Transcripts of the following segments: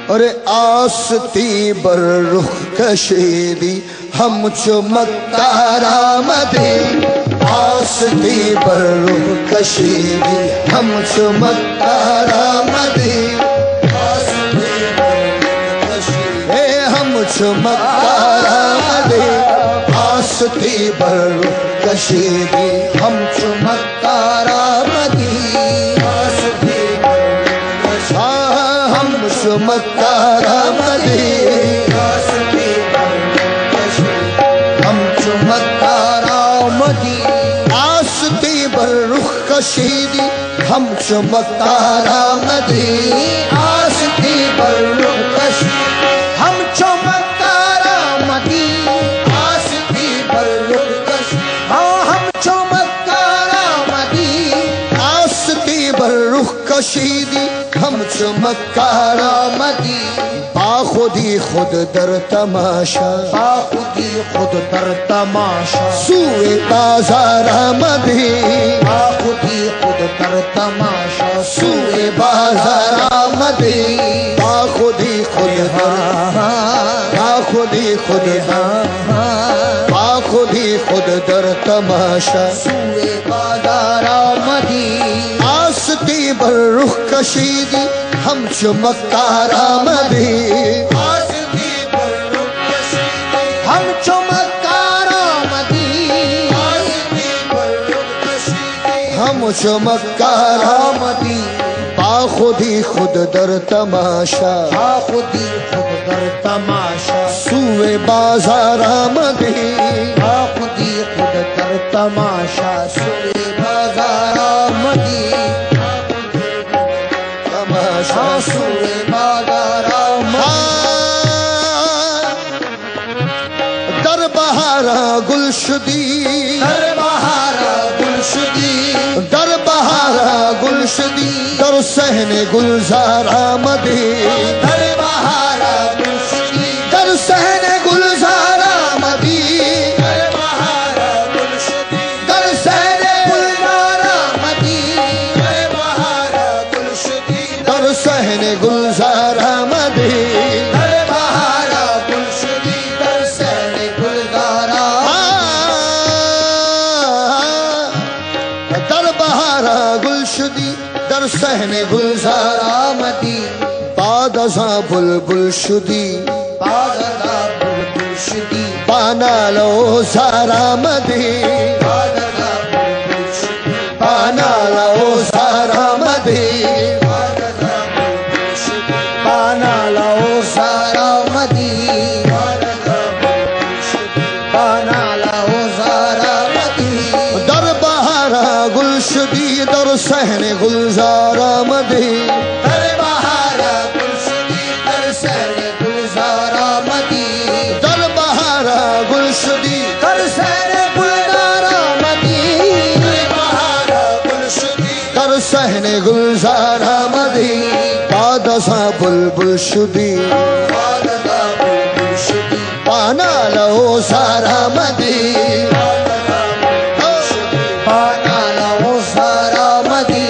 اور آستی بر رخ کشیدی ہم چمکدار آمدی آستی بر رخ کشیدی ہم چمکدار آمدی ہم چمکدار آمدی آستی بر رخ کشیدی ہم چمکدار آمدی چمکدار آمدی ہم چمکدار آمدی آستی بر رخ کشیدی ہم چمکدار آمدی آستی بر رخ کشیدی ہم چمکدار آمدی آستی بر رخ کشیدی ہم چمکدار آمدی آستی بر رخ کشیدی ہم چمکدار آمدی باخودی خود در تماشا باخودی خود در تماشا سوئے بازار آمدی باخودی خود در تماشا سوئے بازار آمدی باخودی خود در باخودی خود باخودی خود در تماشا سوئے بازار آمدی آستی بر رخ کشیدی ہم چمکدار آمدی آستی بر رخ کشیدی ہم چمکدار آمدی آستی بر رخ کشیدی ہم چمکدار آمدی باخودی خود در تماشا باخودی خود در تماشا سوئے بازار آمدی باخودی خود در تماشا سوئے بازار آمدی سوئے بازار آمدی در بہارا گل شدی در بہارا گل شدی در بہارا گل شدی در صحن گلزار آمدی در بہارا گل شدی در صحن گلزار آمدی در بہارا گل شدی در صحن گلزار آمدی در بہارا گل شدی در صحن گلزار آمدی در بہارا گل شدی در صحن گلزار در بہارا گل شدی در صحن گلزار آمدی بعد ازاں بلبل شدی بعد ازاں بلبل شدی پانا لو زار آمدی بعد ازاں بلبل شدی پانا لو زار آمدی پانا لو زار آمدی پانا لو زار آمدی در بہارا گل شدی در صحن گلزار آمدی در بہارا گل شدی در صحن گلزار آمدی در بہارا گل شدی در صحن گلزار آمدی در بہارا گل شدی در صحن گلزار آمدی بعد ازاں بلبل شدی بعد ازاں بلبل شدی پانا لو زار آمدی پانا لو زار آمدی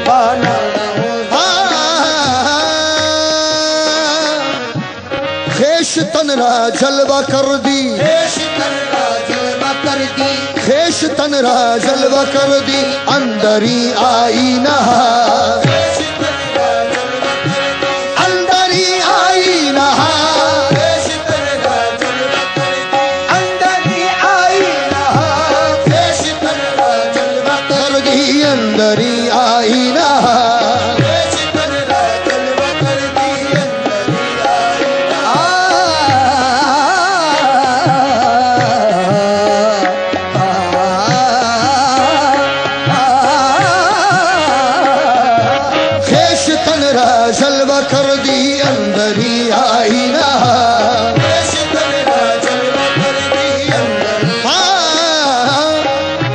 پانا لو خیش تن را جلوہ کر دی خیش تن را جلوہ کر دی خیش تن را جلوہ کر دی اندری آئینہ اندری آئینہ اندری آئینہ کر دی اندری آئینہ جلوہ کر دی اندری آئینہ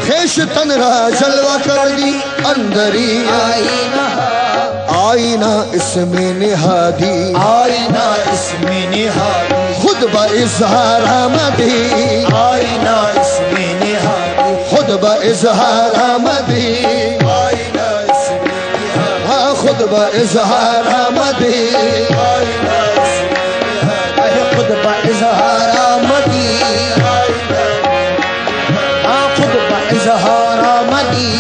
خیش تن را جلوہ کر دی اندری آئینہ آئینہ اس میں نہادی آئینہ اس میں نہادی خود با اظہار آمدی آئینہ اس میں نہادی خود با اظہار آمدی خود خود با اظہار آمدی خود با اظہار آمدی خود با اظہار آمدی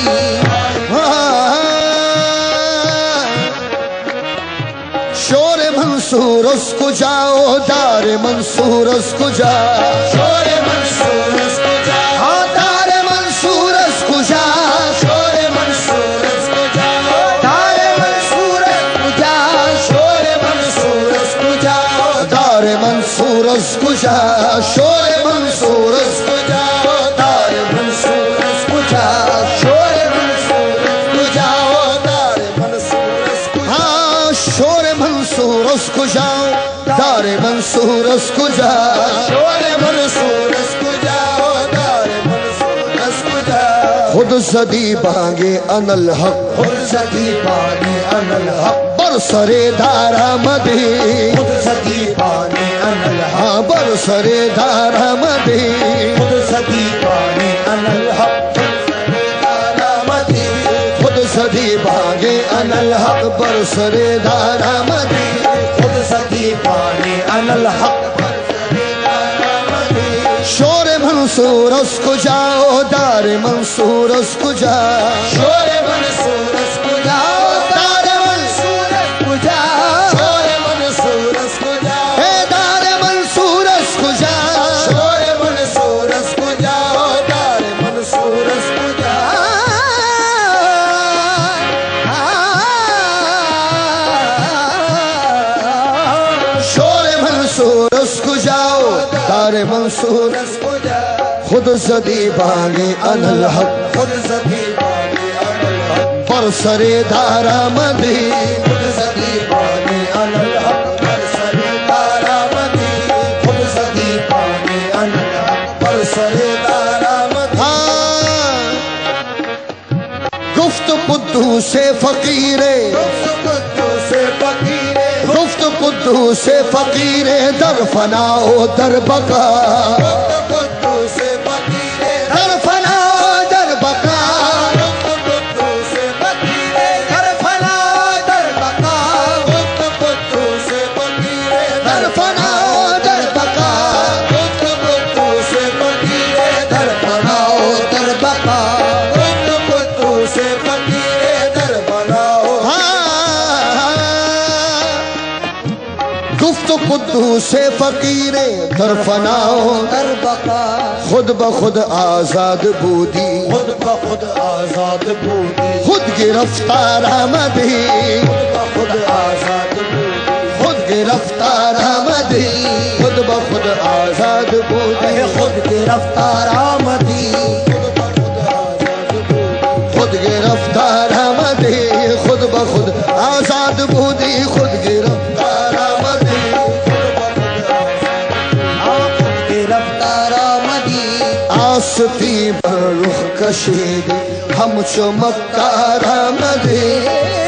شور منصور اس کو جاؤ دار منصور اس کو جاؤ شور منصور اس کو جاؤ دار منصور اس کو جاؤ شور منصور اس کو جاؤ دار منصور اس کو جاؤ شور منصور اس کو جاؤ دار منصور اس کو جاؤ شور منصور اس کو جاؤ دار منصور اس کو جاؤ شور منصور اس کو جاؤ دار منصور اس کو ہاں شور منصور اس کو جاؤ دار منصور اس کو جاؤ شور منصور اس کو جاؤ دار منصور اس کو جاؤ خود زدی بانگے ان الحق خود زدی بانگے ان الحق برسر دار آمدی خود زدی بانگے ان الحق برسر دار آمدی خود زدی بانگے ان الحق خود زدی بانگے ان الحق برسر دار آمدی خود زدی بانگے ان الحق شور منصور اس کو جاؤ دار منصور اس کو جاؤ شور منصور اس کو جاؤ دار منصور اس کو جاؤ شور منصور اس کو جاؤ اے دار منصور اس کو جاؤ شور منصور اس کو جاؤ دار منصور اس کو جاؤ شور منصور اس کو جاؤ دار منصور اس کو جاؤ خود زدی بانگے ان الحق خود زدی بانگے ان الحق برسر دار آمدی خود زدی بانگے ان الحق برسر دار آمدی خود زدی بانگے ان الحق برسر دار آمدی گفت قدوس فقیر گفت قدوس فقیر در فنا و در بقا در فنا و در بقا در فنا و در بقا در فنا و در بقا در فنا و در بقا گفت قدوس فقیر در فنا و در بقا خود بخود آزاد بودی خود بخود آزاد بودی خود گرفتار آمدی خود بخود آزاد بودی خود گرفتار آمدی خود بخود آزاد بودی خود گرفتار آمدی خود گرفتار آمدی خود بخود آزاد بودی خود گرفتار آمدی آستی بر رخ کشیدی ہم چمکدار آمدی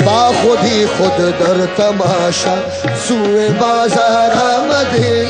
با خودی خود در تماشا سوی بازار آمدی